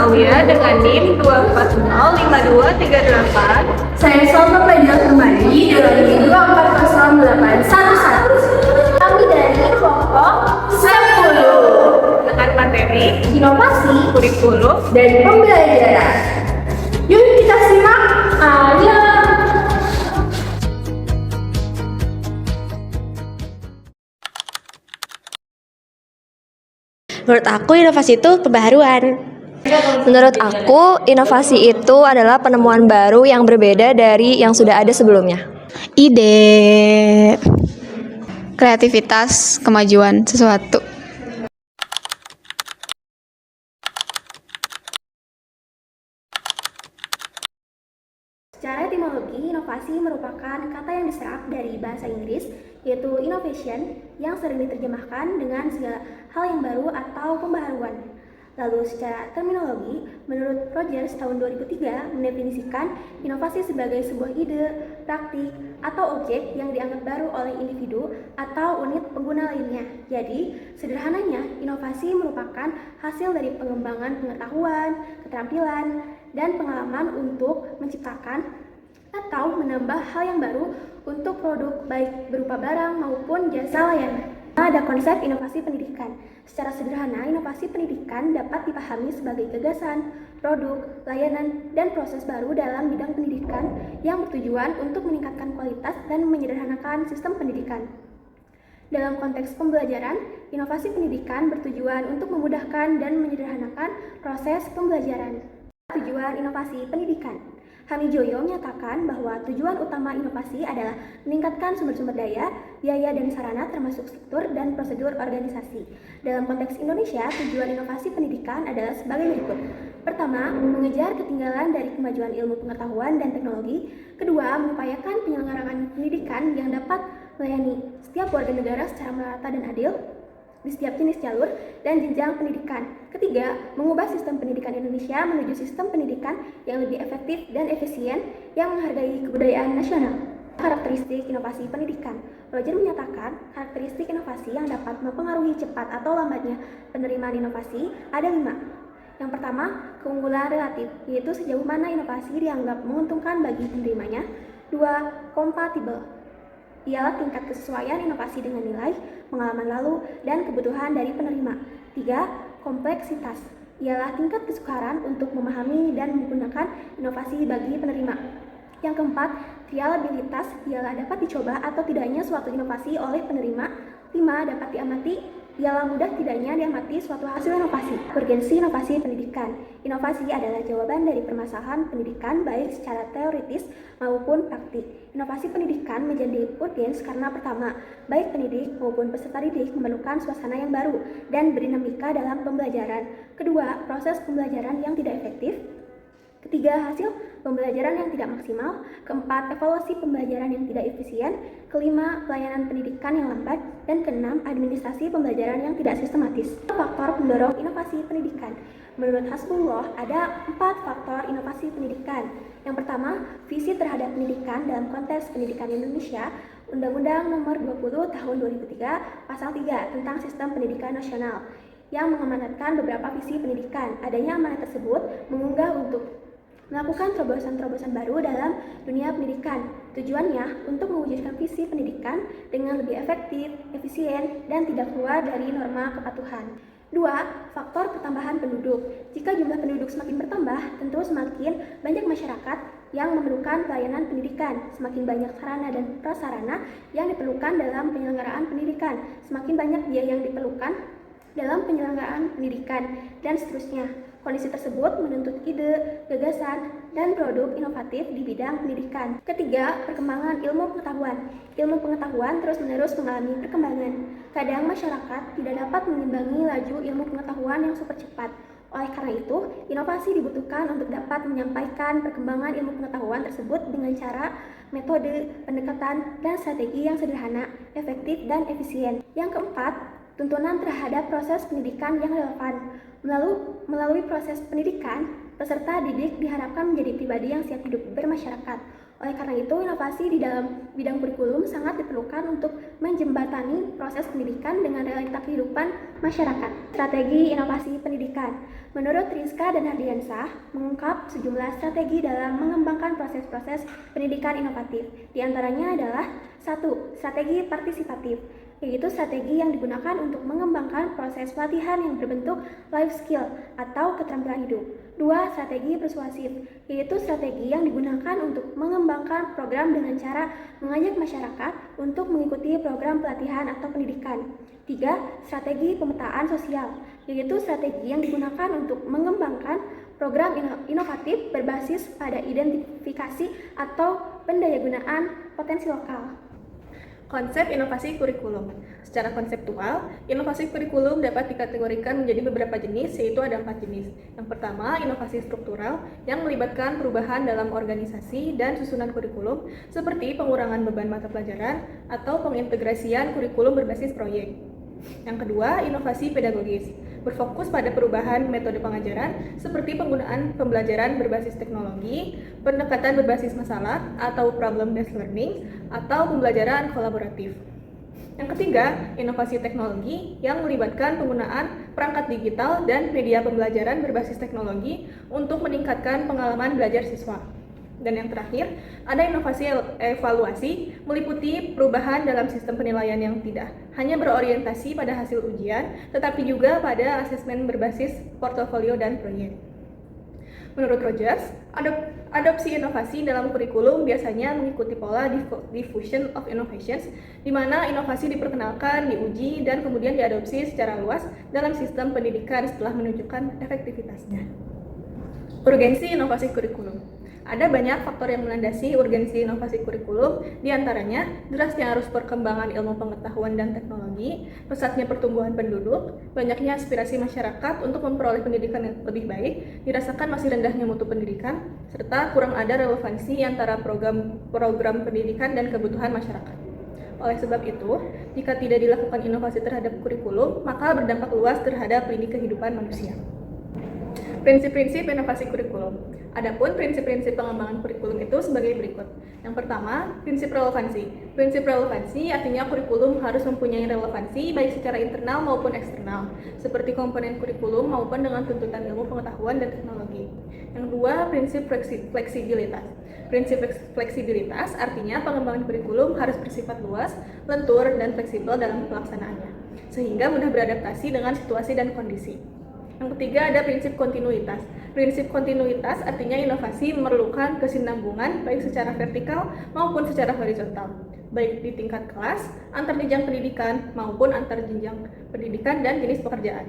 Alawiyah dengan NIM 2405238. Saya Salma Pelajar kembali dengan NIM 2408811. Kami dari kelompok 10 Dengan materi inovasi kurikulum dan pembelajaran. Yuk kita simak. Ayo. Menurut aku, inovasi itu pembaharuan. Menurut aku, inovasi itu adalah penemuan baru yang berbeda dari yang sudah ada sebelumnya. Ide, kreativitas, kemajuan sesuatu. Secara etimologi, inovasi merupakan kata yang diserap dari bahasa Inggris, yaitu innovation, yang sering diterjemahkan dengan segala hal yang baru atau pembaharuan. Lalu secara terminologi, menurut Rogers tahun 2003 mendefinisikan inovasi sebagai sebuah ide, praktik, atau objek yang dianggap baru oleh individu atau unit pengguna lainnya. Jadi, sederhananya, inovasi merupakan hasil dari pengembangan pengetahuan, keterampilan, dan pengalaman untuk menciptakan atau menambah hal yang baru untuk produk baik berupa barang maupun jasa layanan. Ada konsep inovasi pendidikan. Secara sederhana, inovasi pendidikan dapat dipahami sebagai gagasan, produk, layanan, dan proses baru dalam bidang pendidikan yang bertujuan untuk meningkatkan kualitas dan menyederhanakan sistem pendidikan. Dalam konteks pembelajaran, inovasi pendidikan bertujuan untuk memudahkan dan menyederhanakan proses pembelajaran. Tujuan inovasi pendidikan. Hamijoyo menyatakan bahwa tujuan utama inovasi adalah meningkatkan sumber-sumber daya, biaya dan sarana termasuk struktur dan prosedur organisasi. Dalam konteks Indonesia, tujuan inovasi pendidikan adalah sebagai berikut. Pertama, mengejar ketinggalan dari kemajuan ilmu pengetahuan dan teknologi. Kedua, mengupayakan penyelenggaraan pendidikan yang dapat melayani setiap warga negara secara merata dan adil di setiap jenis jalur dan jenjang pendidikan. Ketiga, mengubah sistem pendidikan Indonesia menuju sistem pendidikan yang lebih efektif dan efisien yang menghargai kebudayaan nasional. Karakteristik inovasi pendidikan. Roger menyatakan karakteristik inovasi yang dapat mempengaruhi cepat atau lambatnya penerimaan inovasi ada 5. Yang pertama, keunggulan relatif, yaitu sejauh mana inovasi dianggap menguntungkan bagi penerimanya. 2. Kompatibel, ialah tingkat kesesuaian inovasi dengan nilai, pengalaman lalu, dan kebutuhan dari penerima. 3. Kompleksitas, ialah tingkat kesukaran untuk memahami dan menggunakan inovasi bagi penerima. Yang keempat, reliabilitas, ialah dapat dicoba atau tidaknya suatu inovasi oleh penerima. 5. Dapat diamati, ialah mudah tidaknya diamati suatu hasil inovasi. Urgensi inovasi pendidikan. Inovasi adalah jawaban dari permasalahan pendidikan baik secara teoritis maupun praktik. Inovasi pendidikan menjadi urgens karena pertama, baik pendidik maupun peserta didik memerlukan suasana yang baru dan berdinamika dalam pembelajaran. Kedua, proses pembelajaran yang tidak efektif. Ketiga, hasil pembelajaran yang tidak maksimal. Keempat, evaluasi pembelajaran yang tidak efisien. Kelima, pelayanan pendidikan yang lambat. Dan keenam, administrasi pembelajaran yang tidak sistematis. Faktor pendorong inovasi pendidikan. Menurut Hasbullah, ada 4 faktor inovasi pendidikan. Yang pertama, visi terhadap pendidikan dalam konteks pendidikan Indonesia. Undang-Undang Nomor 20 Tahun 2003, Pasal 3 tentang Sistem Pendidikan Nasional yang mengamanatkan beberapa visi pendidikan. Adanya amanat tersebut mengunggah untuk melakukan terobosan-terobosan baru dalam dunia pendidikan. Tujuannya untuk mewujudkan visi pendidikan dengan lebih efektif, efisien, dan tidak keluar dari norma kepatuhan. 2. Faktor pertambahan penduduk. Jika jumlah penduduk semakin bertambah, tentu semakin banyak masyarakat yang memerlukan pelayanan pendidikan. Semakin banyak sarana dan prasarana yang diperlukan dalam penyelenggaraan pendidikan. Semakin banyak biaya yang diperlukan dalam penyelenggaraan pendidikan, dan seterusnya. Kondisi tersebut menuntut ide, gagasan, dan produk inovatif di bidang pendidikan. Ketiga, perkembangan ilmu pengetahuan. Ilmu pengetahuan terus-menerus mengalami perkembangan. Kadang masyarakat tidak dapat mengimbangi laju ilmu pengetahuan yang super cepat. Oleh karena itu, inovasi dibutuhkan untuk dapat menyampaikan perkembangan ilmu pengetahuan tersebut dengan cara, metode, pendekatan, dan strategi yang sederhana, efektif, dan efisien. Yang keempat, tuntunan terhadap proses pendidikan yang relevan. Melalui proses pendidikan, peserta didik diharapkan menjadi pribadi yang siap hidup bermasyarakat. Oleh karena itu, inovasi di dalam bidang kurikulum sangat diperlukan untuk menjembatani proses pendidikan dengan realita kehidupan masyarakat. Strategi inovasi pendidikan. Menurut Rizka dan Hardiansah, mengungkap sejumlah strategi dalam mengembangkan proses-proses pendidikan inovatif. Di antaranya adalah 1. Strategi partisipatif, yaitu strategi yang digunakan untuk mengembangkan proses pelatihan yang berbentuk life skill atau keterampilan hidup. 2. Strategi persuasif, yaitu strategi yang digunakan untuk mengembangkan program dengan cara mengajak masyarakat untuk mengikuti program pelatihan atau pendidikan. 3. Strategi pemetaan sosial, yaitu strategi yang digunakan untuk mengembangkan program inovatif berbasis pada identifikasi atau pendayagunaan potensi lokal. Konsep inovasi kurikulum. Secara konseptual, inovasi kurikulum dapat dikategorikan menjadi beberapa jenis, yaitu ada 4 jenis. Yang pertama, inovasi struktural yang melibatkan perubahan dalam organisasi dan susunan kurikulum, seperti pengurangan beban mata pelajaran atau pengintegrasian kurikulum berbasis proyek. Yang kedua, inovasi pedagogis, berfokus pada perubahan metode pengajaran seperti penggunaan pembelajaran berbasis teknologi, pendekatan berbasis masalah atau problem-based learning, atau pembelajaran kolaboratif. Yang ketiga, inovasi teknologi yang melibatkan penggunaan perangkat digital dan media pembelajaran berbasis teknologi untuk meningkatkan pengalaman belajar siswa. Dan yang terakhir, ada inovasi evaluasi meliputi perubahan dalam sistem penilaian yang tidak hanya berorientasi pada hasil ujian, tetapi juga pada asesmen berbasis portofolio dan proyek. Menurut Rogers, adopsi inovasi dalam kurikulum biasanya mengikuti pola diffusion of innovations, di mana inovasi diperkenalkan, diuji, dan kemudian diadopsi secara luas dalam sistem pendidikan setelah menunjukkan efektivitasnya. Urgensi inovasi kurikulum. Ada banyak faktor yang melandasi urgensi inovasi kurikulum, diantaranya derasnya arus perkembangan ilmu pengetahuan dan teknologi, pesatnya pertumbuhan penduduk, banyaknya aspirasi masyarakat untuk memperoleh pendidikan yang lebih baik, dirasakan masih rendahnya mutu pendidikan, serta kurang ada relevansi antara program pendidikan dan kebutuhan masyarakat. Oleh sebab itu, jika tidak dilakukan inovasi terhadap kurikulum, maka berdampak luas terhadap lini kehidupan manusia. Prinsip-prinsip inovasi kurikulum. Adapun prinsip-prinsip pengembangan kurikulum itu sebagai berikut. Yang pertama, prinsip relevansi. Prinsip relevansi artinya kurikulum harus mempunyai relevansi baik secara internal maupun eksternal, seperti komponen kurikulum maupun dengan tuntutan ilmu pengetahuan dan teknologi. Yang kedua, prinsip fleksibilitas. Prinsip fleksibilitas artinya pengembangan kurikulum harus bersifat luas, lentur, dan fleksibel dalam pelaksanaannya, sehingga mudah beradaptasi dengan situasi dan kondisi. Yang ketiga, ada prinsip kontinuitas. Prinsip kontinuitas artinya inovasi memerlukan kesinambungan baik secara vertikal maupun secara horizontal, baik di tingkat kelas, antar jenjang pendidikan, maupun antar jenjang pendidikan dan jenis pekerjaan.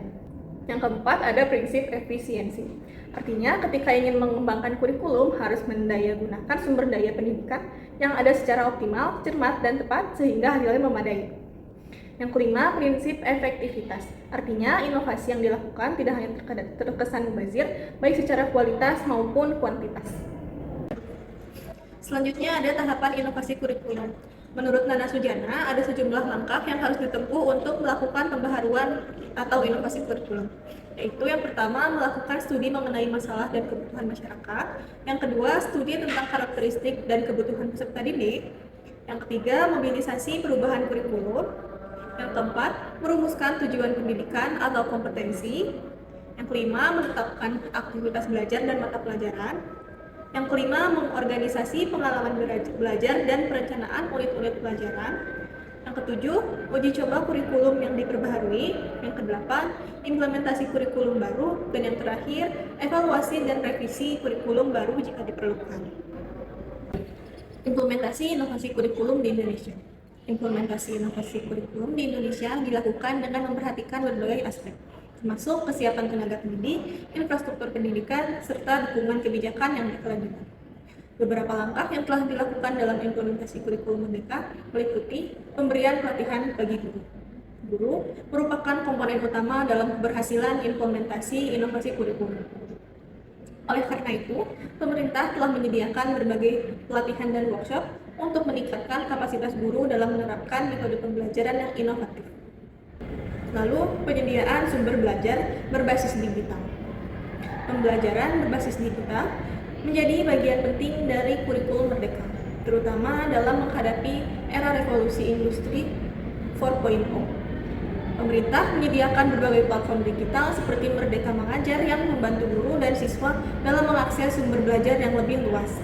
Yang keempat, ada prinsip efisiensi. Artinya, ketika ingin mengembangkan kurikulum, harus mendayagunakan sumber daya pendidikan yang ada secara optimal, cermat, dan tepat sehingga hasilnya memadai. Yang kelima, prinsip efektivitas. Artinya, inovasi yang dilakukan tidak hanya terkesan mubazir, baik secara kualitas maupun kuantitas. Selanjutnya ada tahapan inovasi kurikulum. Menurut Nana Sujana, ada sejumlah langkah yang harus ditempuh untuk melakukan pembaharuan atau inovasi kurikulum. Yaitu yang pertama, melakukan studi mengenai masalah dan kebutuhan masyarakat. Yang kedua, studi tentang karakteristik dan kebutuhan peserta didik. Yang ketiga, mobilisasi perubahan kurikulum. Yang keempat, merumuskan tujuan pendidikan atau kompetensi. Yang kelima, menetapkan aktivitas belajar dan mata pelajaran. Yang kelima, mengorganisasi pengalaman belajar dan perencanaan unit-unit pelajaran. Yang ketujuh, uji coba kurikulum yang diperbaharui. Yang kedelapan, implementasi kurikulum baru. Dan yang terakhir, evaluasi dan revisi kurikulum baru jika diperlukan. Implementasi inovasi kurikulum di Indonesia. Implementasi inovasi kurikulum di Indonesia dilakukan dengan memperhatikan berbagai aspek, termasuk kesiapan tenaga pendidik, infrastruktur pendidikan, serta dukungan kebijakan yang berkelanjutan. Beberapa langkah yang telah dilakukan dalam implementasi kurikulum Merdeka meliputi pemberian pelatihan bagi guru. Guru merupakan komponen utama dalam keberhasilan implementasi inovasi kurikulum. Oleh karena itu, pemerintah telah menyediakan berbagai pelatihan dan workshop untuk meningkatkan kapasitas guru dalam menerapkan metode pembelajaran yang inovatif. Lalu, penyediaan sumber belajar berbasis digital. Pembelajaran berbasis digital menjadi bagian penting dari kurikulum Merdeka. terutama dalam menghadapi era revolusi industri 4.0. Pemerintah menyediakan berbagai platform digital seperti Merdeka Mengajar yang membantu guru dan siswa dalam mengakses sumber belajar yang lebih luas.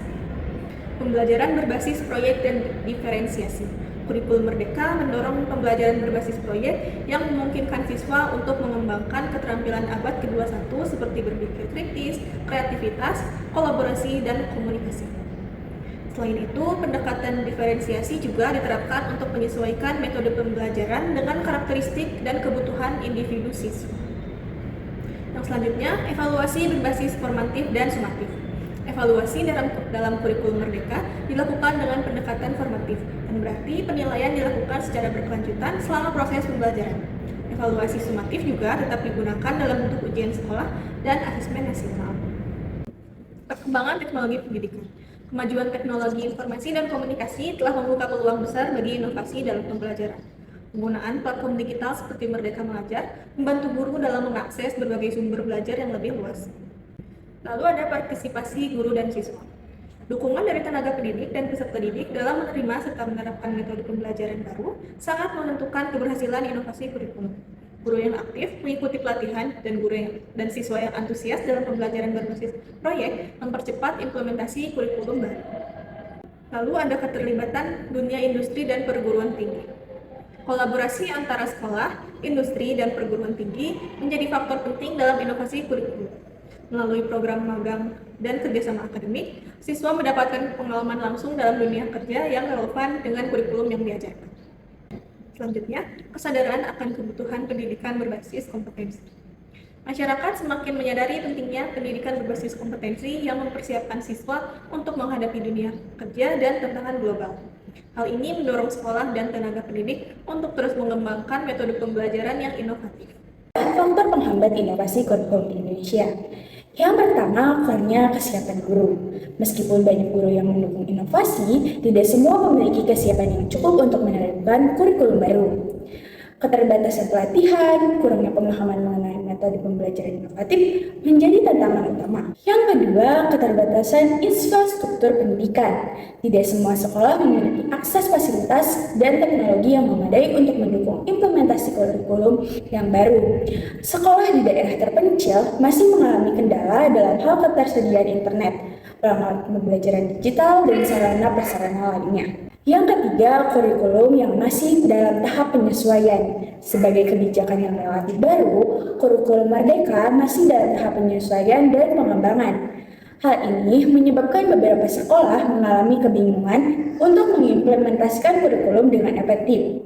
Pembelajaran berbasis proyek dan diferensiasi. Kurikulum Merdeka mendorong pembelajaran berbasis proyek yang memungkinkan siswa untuk mengembangkan keterampilan abad ke-21 seperti berpikir kritis, kreativitas, kolaborasi, dan komunikasi. Selain itu, pendekatan diferensiasi juga diterapkan untuk menyesuaikan metode pembelajaran dengan karakteristik dan kebutuhan individu siswa. Yang selanjutnya, evaluasi berbasis formatif dan sumatif. Evaluasi dalam kurikulum Merdeka dilakukan dengan pendekatan formatif, dan berarti penilaian dilakukan secara berkelanjutan selama proses pembelajaran. Evaluasi sumatif juga tetap digunakan dalam bentuk ujian sekolah dan asesmen nasional. Perkembangan teknologi pendidikan. Kemajuan teknologi informasi dan komunikasi telah membuka peluang besar bagi inovasi dalam pembelajaran. Penggunaan platform digital seperti Merdeka Mengajar membantu guru dalam mengakses berbagai sumber belajar yang lebih luas. Lalu ada partisipasi guru dan siswa. Dukungan dari tenaga pendidik dan peserta didik dalam menerima serta menerapkan metode pembelajaran baru sangat menentukan keberhasilan inovasi kurikulum. Guru yang aktif mengikuti pelatihan dan siswa yang antusias dalam pembelajaran berbasis proyek mempercepat implementasi kurikulum baru. Lalu ada keterlibatan dunia industri dan perguruan tinggi. Kolaborasi antara sekolah, industri, dan perguruan tinggi menjadi faktor penting dalam inovasi kurikulum. Melalui program magang dan kerjasama akademik, siswa mendapatkan pengalaman langsung dalam dunia kerja yang relevan dengan kurikulum yang diajarkan. Selanjutnya, kesadaran akan kebutuhan pendidikan berbasis kompetensi. Masyarakat semakin menyadari pentingnya pendidikan berbasis kompetensi yang mempersiapkan siswa untuk menghadapi dunia kerja dan tantangan global. Hal ini mendorong sekolah dan tenaga pendidik untuk terus mengembangkan metode pembelajaran yang inovatif. Faktor penghambat inovasi kurikulum di Indonesia. Yang pertama, kurangnya kesiapan guru. Meskipun banyak guru yang mendukung inovasi, tidak semua memiliki kesiapan yang cukup untuk menerapkan kurikulum baru. Keterbatasan pelatihan, kurangnya pemahaman mengenai metode pembelajaran inovatif menjadi tantangan utama. Yang kedua, keterbatasan infrastruktur pendidikan. Tidak semua sekolah memiliki akses fasilitas dan teknologi yang memadai untuk mendukung implementasi kurikulum yang baru. Sekolah di daerah terpencil masih mengalami kendala dalam hal ketersediaan internet, perangkat pembelajaran digital, dan sarana-prasarana lainnya. Yang ketiga, kurikulum yang masih dalam tahap penyesuaian. Sebagai kebijakan yang relatif baru, kurikulum Merdeka masih dalam tahap penyesuaian dan pengembangan. Hal ini menyebabkan beberapa sekolah mengalami kebingungan untuk mengimplementasikan kurikulum dengan efektif.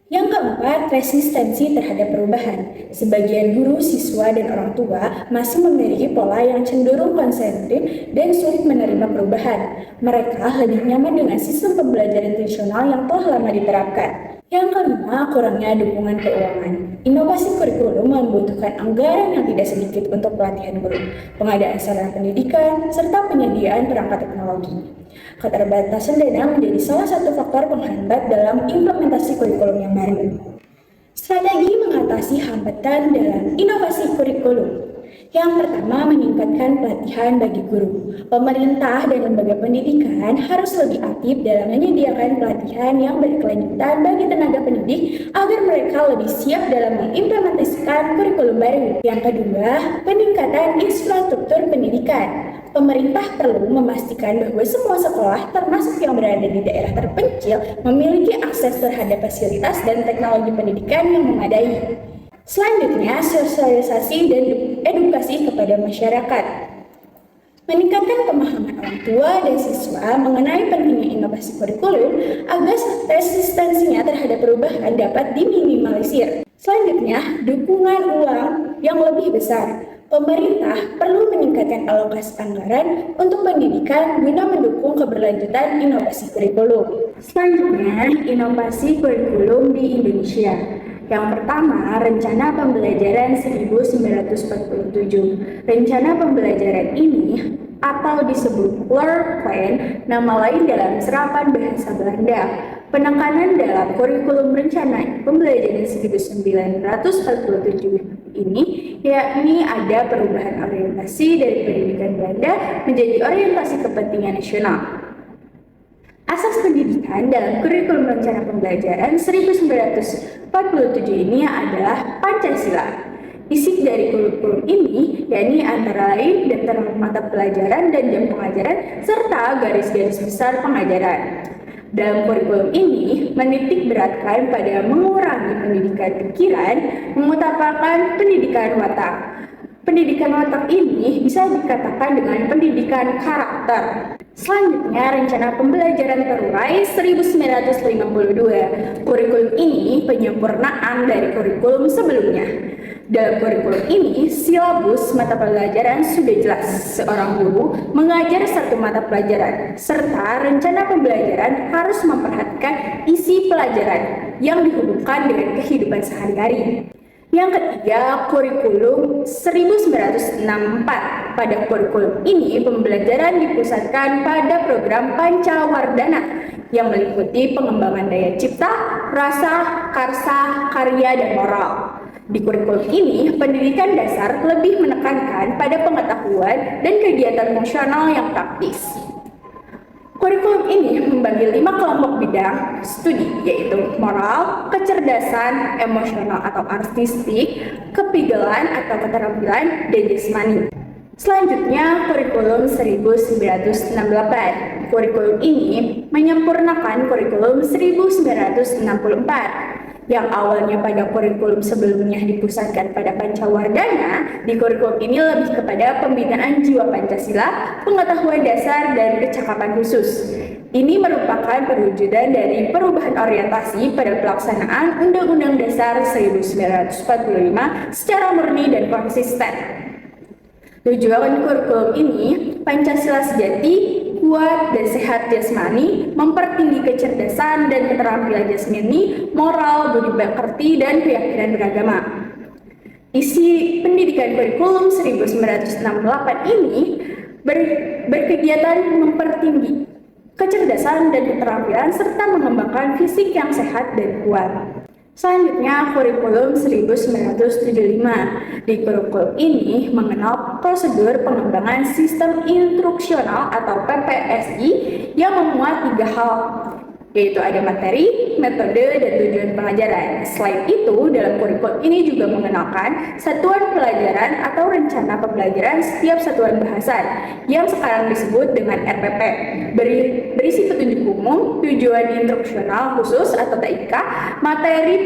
Yang keempat, resistensi terhadap perubahan. Sebagian guru, siswa, dan orang tua masih memiliki pola yang cenderung konservatif dan sulit menerima perubahan. Mereka lebih nyaman dengan sistem pembelajaran tradisional yang telah lama diterapkan. Yang kelima, kurangnya dukungan keuangan. Inovasi kurikulum membutuhkan anggaran yang tidak sedikit untuk pelatihan guru, pengadaan sarana pendidikan, serta penyediaan perangkat teknologi. Keterbatasan dana menjadi salah satu faktor penghambat dalam implementasi kurikulum yang baru. Strategi mengatasi hambatan dalam inovasi kurikulum. Yang pertama, meningkatkan pelatihan bagi guru. Pemerintah dan lembaga pendidikan harus lebih aktif dalam menyediakan pelatihan yang berkelanjutan bagi tenaga pendidik agar mereka lebih siap dalam mengimplementasikan kurikulum baru. Yang kedua, peningkatan infrastruktur pendidikan. Pemerintah perlu memastikan bahwa semua sekolah, termasuk yang berada di daerah terpencil, memiliki akses terhadap fasilitas dan teknologi pendidikan yang memadai. Selanjutnya, sosialisasi dan edukasi kepada masyarakat. Meningkatkan pemahaman orang tua dan siswa mengenai pentingnya inovasi kurikulum agar resistensinya terhadap perubahan dapat diminimalisir. Selanjutnya, dukungan uang yang lebih besar. Pemerintah perlu meningkatkan alokasi anggaran untuk pendidikan guna mendukung keberlanjutan inovasi kurikulum. Selanjutnya, inovasi kurikulum di Indonesia. Yang pertama, Rencana Pembelajaran 1947. Rencana pembelajaran ini atau disebut Work Plan, nama lain dalam serapan bahasa Belanda. Penekanan dalam kurikulum rencana pembelajaran 1947 ini yakni ada perubahan orientasi dari pendidikan Belanda menjadi orientasi kepentingan nasional. Asas pendidikan dalam kurikulum rencana pembelajaran 1947 ini adalah Pancasila. Isi dari kurikulum ini yakni antara lain daftar mata pelajaran dan jam pengajaran serta garis-garis besar pengajaran. Dalam kurikulum ini menitik beratkan pada mengurangi pendidikan pikiran, mengutamakan pendidikan watak. Pendidikan watak ini bisa dikatakan dengan pendidikan karakter. Selanjutnya, rencana pembelajaran terurai 1952. Kurikulum ini penyempurnaan dari kurikulum sebelumnya. Dalam kurikulum ini, silabus mata pelajaran sudah jelas. Seorang guru mengajar satu mata pelajaran, serta rencana pembelajaran harus memperhatikan isi pelajaran yang dihubungkan dengan kehidupan sehari-hari. Yang ketiga, kurikulum 1964. Pada kurikulum ini, pembelajaran dipusatkan pada program Pancawardhana yang meliputi pengembangan daya cipta, rasa, karsa, karya, dan moral. Di kurikulum ini, pendidikan dasar lebih menekankan pada pengetahuan dan kegiatan fungsional yang praktis. Kurikulum ini membagi 5 kelompok bidang studi, yaitu moral, kecerdasan, emosional atau artistik, kepigalan atau keterampilan, dan jasmani. Selanjutnya, kurikulum 1968. Kurikulum ini menyempurnakan kurikulum 1964. Yang awalnya pada kurikulum sebelumnya dipusatkan pada Pancawardhana, di kurikulum ini lebih kepada pembinaan jiwa Pancasila, pengetahuan dasar, dan kecakapan khusus. Ini merupakan perwujudan dari perubahan orientasi pada pelaksanaan Undang-Undang Dasar 1945 secara murni dan konsisten. Tujuan kurikulum ini, Pancasila sejati, kuat dan sehat jasmani, mempertinggi kecerdasan dan keterampilan jasmani, moral, budi pekerti, dan keyakinan beragama. Isi pendidikan kurikulum 1968 ini berkegiatan mempertinggi kecerdasan dan keterampilan serta mengembangkan fisik yang sehat dan kuat. Selanjutnya, kurikulum 1975. Di kurikulum ini mengenal prosedur pengembangan sistem instruksional atau PPSI yang memuat 3 hal, yaitu ada materi, metode, dan tujuan pengajaran. Selain itu, dalam kurikulum ini juga mengenalkan satuan pelajaran atau rencana pembelajaran setiap satuan bahasan yang sekarang disebut dengan RPP. Berisi petunjuk umum, tujuan instruksional khusus atau TIK, materi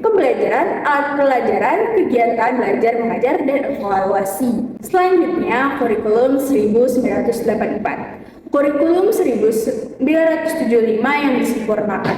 pembelajaran, alat pelajaran, kegiatan belajar mengajar, dan evaluasi. Selanjutnya, kurikulum 1984. Kurikulum 1975 yang disempurnakan.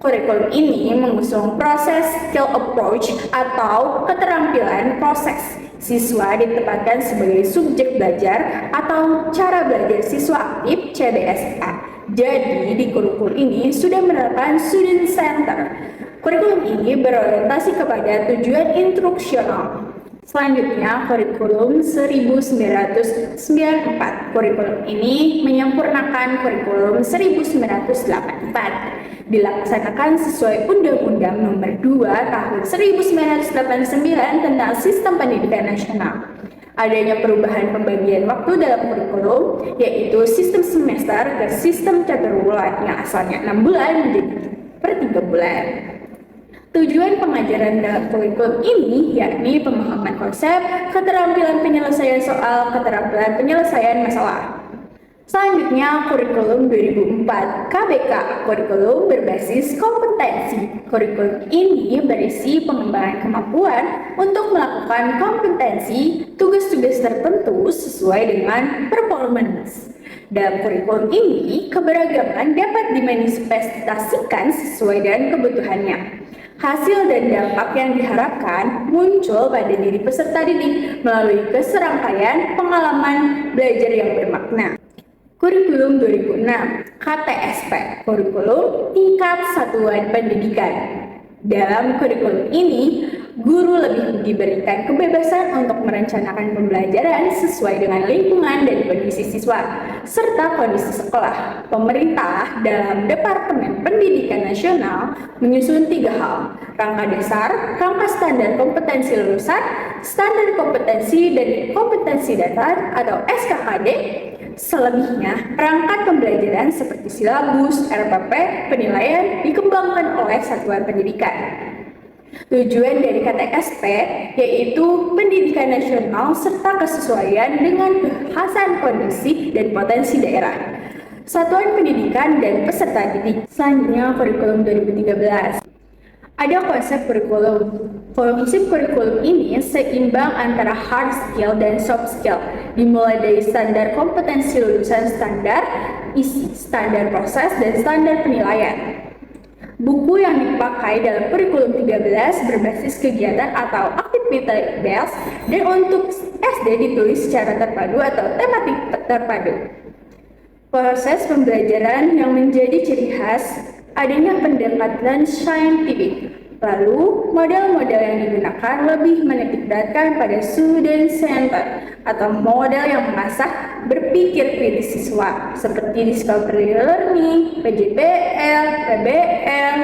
Kurikulum ini mengusung proses skill approach atau keterampilan proses. Siswa ditempatkan sebagai subjek belajar atau cara belajar siswa aktif (CBSA). Jadi di kurikulum ini sudah menerapkan student center. Kurikulum ini berorientasi kepada tujuan instruksional. Selanjutnya, kurikulum 1994. Kurikulum ini menyempurnakan kurikulum 1984. Dilaksanakan sesuai Undang-Undang Nomor 2 Tahun 1989 tentang Sistem Pendidikan Nasional. Adanya perubahan pembagian waktu dalam kurikulum, yaitu sistem semester ke sistem catur bulan yang asalnya 6 bulan menjadi per 3 bulan. Tujuan pengajaran dalam kurikulum ini yakni pemahaman konsep, keterampilan penyelesaian soal, keterampilan penyelesaian masalah. Selanjutnya, kurikulum 2004 KBK, kurikulum berbasis kompetensi. Kurikulum ini berisi pengembangan kemampuan untuk melakukan kompetensi tugas-tugas tertentu sesuai dengan performance. Dalam kurikulum ini, keberagaman dapat dimanifestasikan sesuai dengan kebutuhannya. Hasil dan dampak yang diharapkan muncul pada diri peserta didik melalui keserangkaian pengalaman belajar yang bermakna. Kurikulum 2006 KTSP, kurikulum tingkat satuan pendidikan. Dalam kurikulum ini, guru lebih diberikan kebebasan untuk merencanakan pembelajaran sesuai dengan lingkungan dan kondisi siswa, serta kondisi sekolah. Pemerintah dalam Departemen Pendidikan Nasional menyusun 3 hal: rangka dasar, rangka standar kompetensi lulusan, standar kompetensi dan kompetensi dasar atau SKKD, Selebihnya, perangkat pembelajaran seperti silabus, RPP, penilaian dikembangkan oleh satuan pendidikan. Tujuan dari KTSP yaitu pendidikan nasional serta kesesuaian dengan kekhasan kondisi dan potensi daerah. Satuan pendidikan dan peserta didik. Selanjutnya kurikulum 2013. Ada konsep kurikulum. Konsep kurikulum ini seimbang antara hard skill dan soft skill, dimulai dari standar kompetensi lulusan standar, isi, standar proses, dan standar penilaian. Buku yang dipakai dalam kurikulum 13 berbasis kegiatan atau activity based dan untuk SD ditulis secara terpadu atau tematik terpadu. Proses pembelajaran yang menjadi ciri khas adanya pendekatan saintifik. Lalu, model-model yang digunakan lebih menitikberatkan pada student center atau model yang mengasah berpikir kritis siswa seperti discovery learning, PJBL, PBL,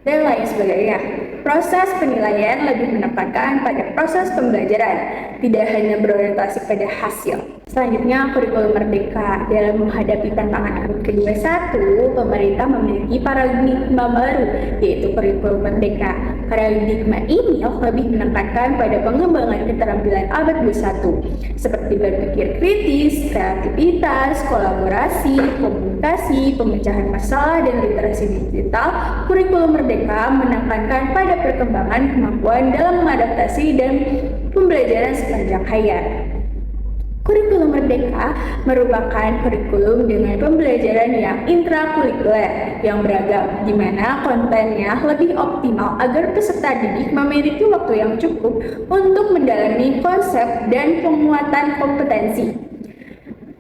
dan lain sebagainya. Proses penilaian lebih menekankan pada proses pembelajaran, tidak hanya berorientasi pada hasil. Selanjutnya, kurikulum merdeka. Dalam menghadapi tantangan abad ke-21, pemerintah memiliki paradigma baru, yaitu kurikulum merdeka. Paradigma ini lebih menekankan pada pengembangan keterampilan abad 21, seperti berpikir kritis, kreativitas, kolaborasi, komunikasi, pemecahan masalah, dan literasi digital. Kurikulum merdeka menekankan pada perkembangan kemampuan dalam mengadaptasi dan pembelajaran sepanjang hayat. Kurikulum merdeka merupakan kurikulum dengan pembelajaran yang intrakurikuler yang beragam, di mana kontennya lebih optimal agar peserta didik memiliki waktu yang cukup untuk mendalami konsep dan penguatan kompetensi.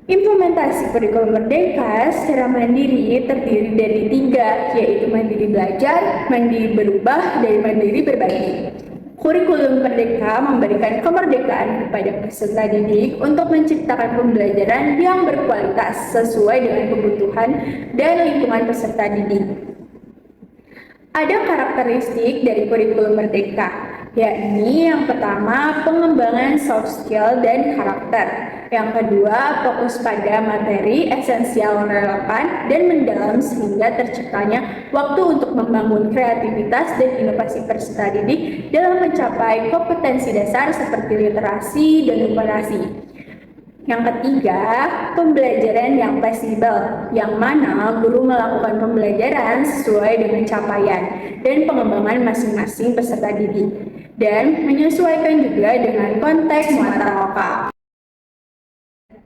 Implementasi kurikulum merdeka secara mandiri terdiri dari 3, yaitu mandiri belajar, mandiri berubah, dan mandiri berbagi. Kurikulum merdeka memberikan kemerdekaan kepada peserta didik untuk menciptakan pembelajaran yang berkualitas sesuai dengan kebutuhan dan lingkungan peserta didik. Ada karakteristik dari kurikulum merdeka, yakni yang pertama pengembangan soft skill dan karakter, yang kedua fokus pada materi esensial relevan dan mendalam sehingga terciptanya waktu untuk membangun kreativitas dan inovasi peserta didik dalam mencapai kompetensi dasar seperti literasi dan numerasi. Yang ketiga, pembelajaran yang fleksibel, yang mana guru melakukan pembelajaran sesuai dengan capaian dan pengembangan masing-masing peserta didik, dan menyesuaikan juga dengan konteks mata lokal.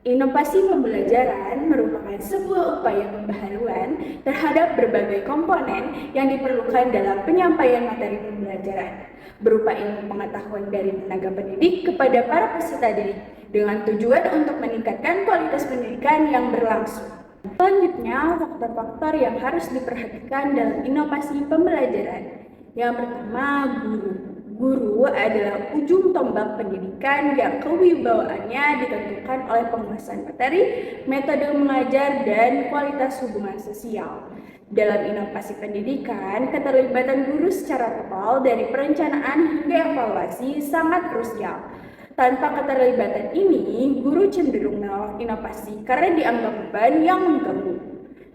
Inovasi pembelajaran merupakan sebuah upaya pembaharuan terhadap berbagai komponen yang diperlukan dalam penyampaian materi pembelajaran, berupa ilmu pengetahuan dari tenaga pendidik kepada para peserta didik, dengan tujuan untuk meningkatkan kualitas pendidikan yang berlangsung. Selanjutnya, faktor-faktor yang harus diperhatikan dalam inovasi pembelajaran. Yang pertama, guru. Guru adalah ujung tombak pendidikan yang kewibawaannya ditentukan oleh penguasaan materi, metode mengajar, dan kualitas hubungan sosial. Dalam inovasi pendidikan, keterlibatan guru secara total dari perencanaan hingga evaluasi sangat krusial. Tanpa keterlibatan ini, guru cenderung menolak inovasi karena dianggap beban yang mengganggu.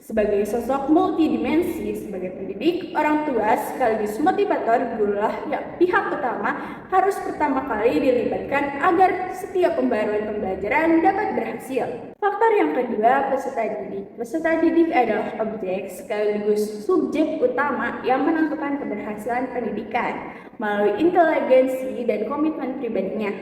Sebagai sosok multidimensi, sebagai pendidik, orang tua sekaligus motivator, gurulah yang pihak utama harus pertama kali dilibatkan agar setiap pembaruan pembelajaran dapat berhasil. Faktor yang kedua, peserta didik. Peserta didik adalah objek sekaligus subjek utama yang menentukan keberhasilan pendidikan melalui inteligensi dan komitmen pribadinya.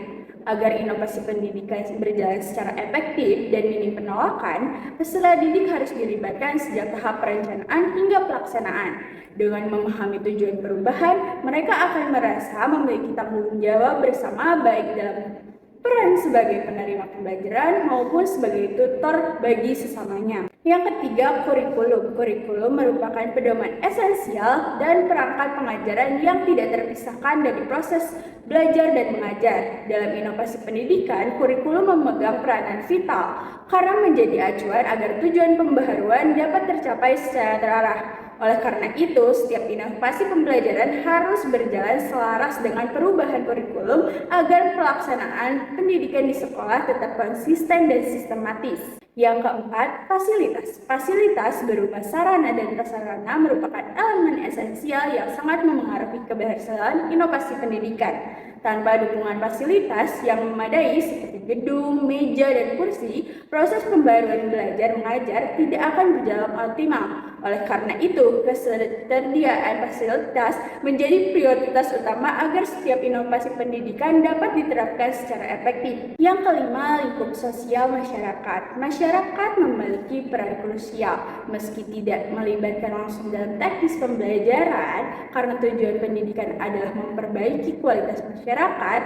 Agar inovasi pendidikan berjalan secara efektif dan minim penolakan, peserta didik harus dilibatkan sejak tahap perencanaan hingga pelaksanaan. Dengan memahami tujuan perubahan, mereka akan merasa memiliki tanggung jawab bersama baik dalam peran sebagai penerima pembelajaran maupun sebagai tutor bagi sesamanya. Yang ketiga, kurikulum. Kurikulum merupakan pedoman esensial dan perangkat pengajaran yang tidak terpisahkan dari proses belajar dan mengajar. Dalam inovasi pendidikan, kurikulum memegang peranan vital karena menjadi acuan agar tujuan pembaharuan dapat tercapai secara terarah. Oleh karena itu, setiap inovasi pembelajaran harus berjalan selaras dengan perubahan kurikulum agar pelaksanaan pendidikan di sekolah tetap konsisten dan sistematis. Yang keempat, fasilitas. Fasilitas berupa sarana dan prasarana merupakan elemen esensial yang sangat memengaruhi keberhasilan inovasi pendidikan. Tanpa dukungan fasilitas yang memadai seperti gedung, meja, dan kursi, proses pembaruan belajar mengajar tidak akan berjalan optimal. Oleh karena itu, ketersediaan fasilitas menjadi prioritas utama agar setiap inovasi pendidikan dapat diterapkan secara efektif. Yang kelima, lingkup sosial masyarakat. Masyarakat memiliki peran krusial, meski tidak melibatkan langsung dalam teknis pembelajaran, karena tujuan pendidikan adalah memperbaiki kualitas masyarakat,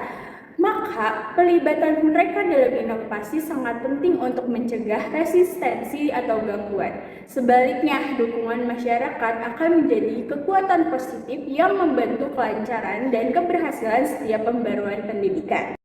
maka pelibatan mereka dalam inovasi sangat penting untuk mencegah resistensi atau gangguan. Sebaliknya, dukungan masyarakat akan menjadi kekuatan positif yang membantu kelancaran dan keberhasilan setiap pembaruan pendidikan.